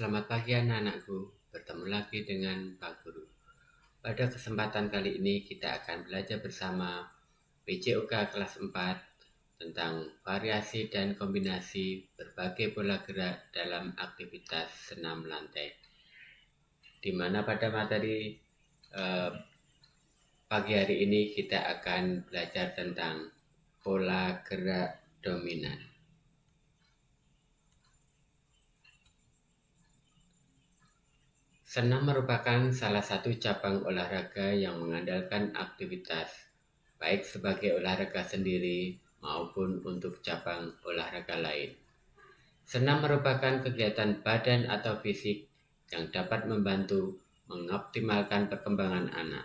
selamat pagi anak-anakku. Bertemu lagi dengan Pak Guru. Pada kesempatan kali ini kita akan belajar bersama PJOK kelas 4 tentang variasi dan kombinasi berbagai pola gerak dalam aktivitas senam lantai. Di mana pada materi pagi hari ini kita akan belajar tentang pola gerak dominan. Senam merupakan salah satu cabang olahraga yang mengandalkan aktivitas, baik sebagai olahraga sendiri maupun untuk cabang olahraga lain. Senam merupakan kegiatan badan atau fisik yang dapat membantu mengoptimalkan perkembangan anak.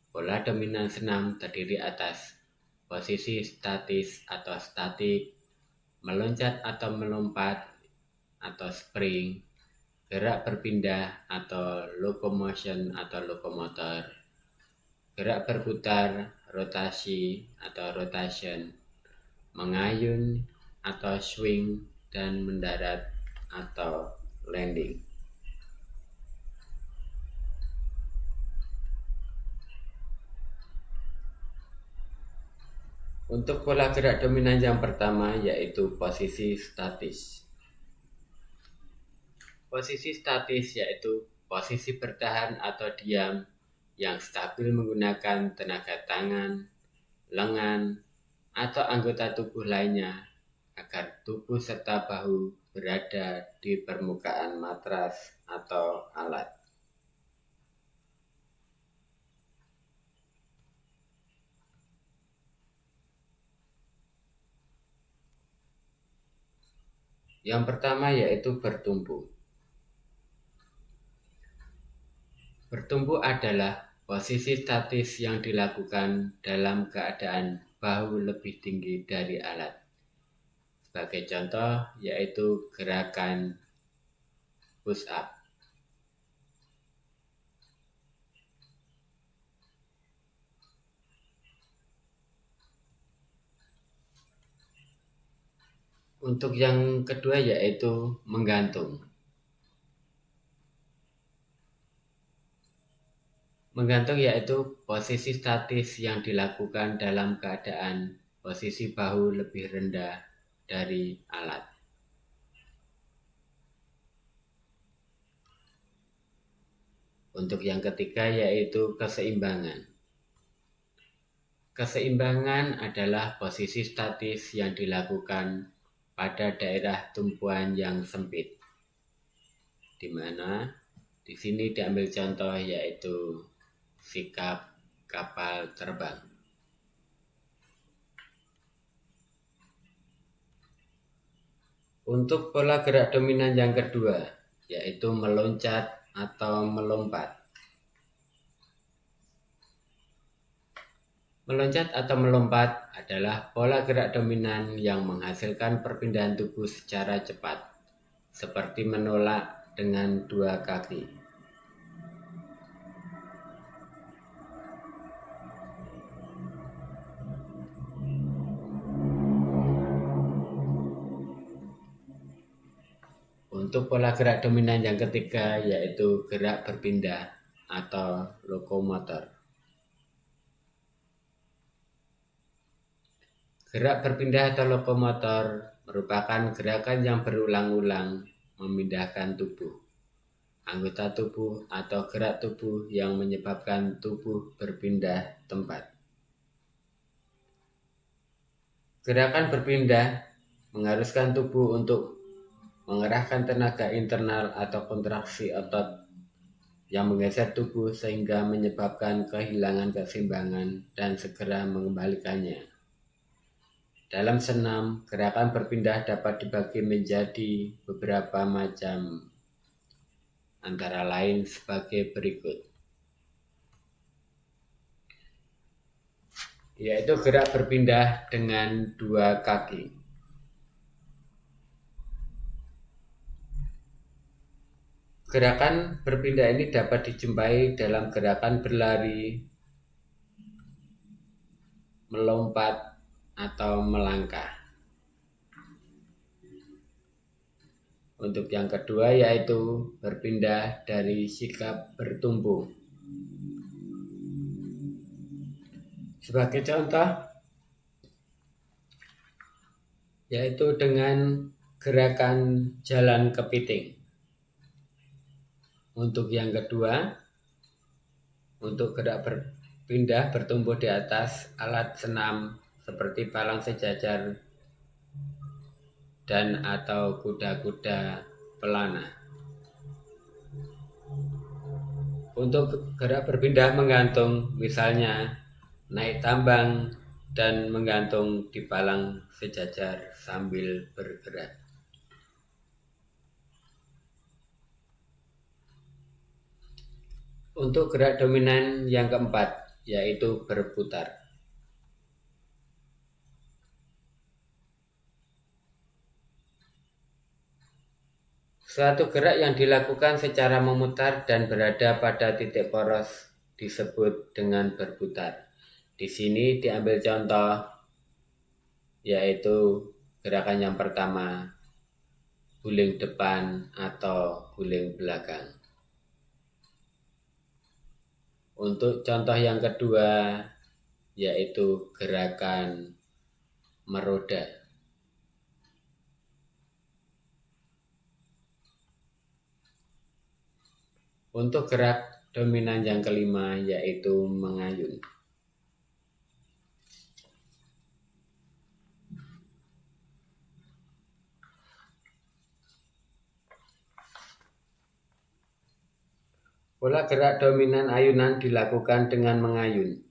Pola dominan senam terdiri atas posisi statis atau statik, meloncat atau melompat atau spring, gerak berpindah atau locomotion atau lokomotor, gerak berputar, rotasi atau rotation, mengayun atau swing, dan mendarat atau landing. Untuk pola gerak dominan yang pertama yaitu posisi statis. Posisi statis yaitu posisi bertahan atau diam yang stabil menggunakan tenaga tangan, lengan, atau anggota tubuh lainnya agar tubuh serta bahu berada di permukaan matras atau alat. Yang pertama yaitu bertumpu. Bertumpu adalah posisi statis yang dilakukan dalam keadaan bahu lebih tinggi dari alat. Sebagai contoh yaitu gerakan push up. Untuk yang kedua yaitu menggantung. Menggantung yaitu posisi statis yang dilakukan dalam keadaan posisi bahu lebih rendah dari alat. Untuk yang ketiga yaitu keseimbangan. Keseimbangan adalah posisi statis yang dilakukan pada daerah tumpuan yang sempit, di mana di sini diambil contoh yaitu sikap kapal terbang. Untuk pola gerak dominan yang kedua yaitu meloncat atau melompat. Meloncat atau melompat adalah pola gerak dominan yang menghasilkan perpindahan tubuh secara cepat, seperti menolak dengan dua kaki. Untuk pola gerak dominan yang ketiga yaitu gerak berpindah atau lokomotor. Gerak berpindah atau lokomotor merupakan gerakan yang berulang-ulang memindahkan tubuh, anggota tubuh atau gerak tubuh yang menyebabkan tubuh berpindah tempat. Gerakan berpindah mengharuskan tubuh untuk mengerahkan tenaga internal atau kontraksi otot yang menggeser tubuh sehingga menyebabkan kehilangan keseimbangan dan segera mengembalikannya. Dalam senam, gerakan berpindah dapat dibagi menjadi beberapa macam, antara lain sebagai berikut. Yaitu gerak berpindah dengan dua kaki. Gerakan berpindah ini dapat dijumpai dalam gerakan berlari, melompat, atau melangkah. Untuk yang kedua yaitu berpindah dari sikap bertumpu. Sebagai contoh yaitu dengan gerakan jalan kepiting. Untuk yang kedua, untuk gerak berpindah bertumbuh di atas alat senam seperti palang sejajar dan atau kuda-kuda pelana. Untuk gerak berpindah menggantung, misalnya naik tambang dan menggantung di palang sejajar sambil bergerak. Untuk gerak dominan yang keempat, yaitu berputar. Suatu gerak yang dilakukan secara memutar dan berada pada titik poros disebut dengan berputar. Di sini diambil contoh, yaitu gerakan yang pertama, guling depan atau guling belakang. Untuk contoh yang kedua, yaitu gerakan meroda. Untuk gerak dominan yang kelima yaitu mengayun. Pola gerak dominan ayunan dilakukan dengan mengayun.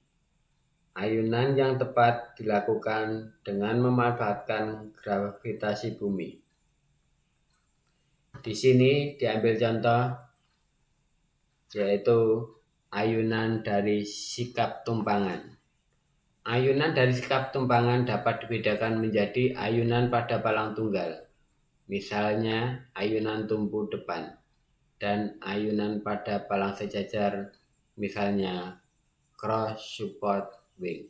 Ayunan yang tepat dilakukan dengan memanfaatkan gravitasi bumi. Di sini diambil contoh yaitu ayunan dari sikap tumpangan. Ayunan dari sikap tumpangan dapat dibedakan menjadi ayunan pada palang tunggal, misalnya ayunan tumpu depan, dan ayunan pada palang sejajar, misalnya cross support wing.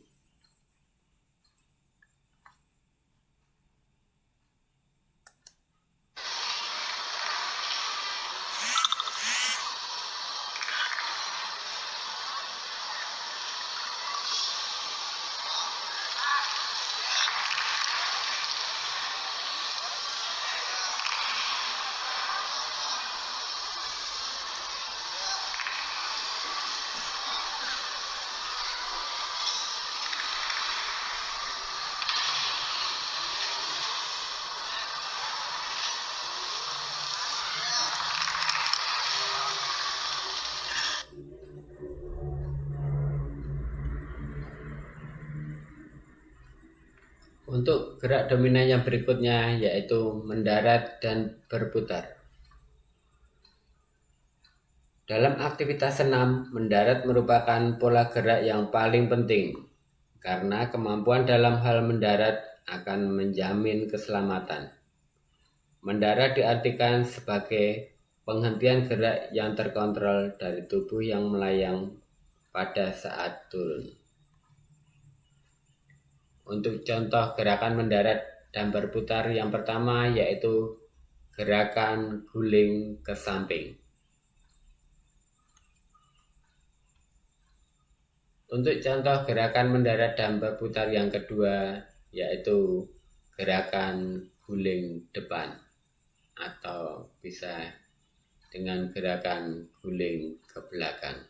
Untuk gerak dominan yang berikutnya yaitu mendarat dan berputar. Dalam aktivitas senam, mendarat merupakan pola gerak yang paling penting karena kemampuan dalam hal mendarat akan menjamin keselamatan. Mendarat diartikan sebagai penghentian gerak yang terkontrol dari tubuh yang melayang pada saat turun. Untuk contoh gerakan mendarat dan berputar yang pertama yaitu gerakan guling ke samping. Untuk contoh gerakan mendarat dan berputar yang kedua yaitu gerakan guling depan atau bisa dengan gerakan guling ke belakang.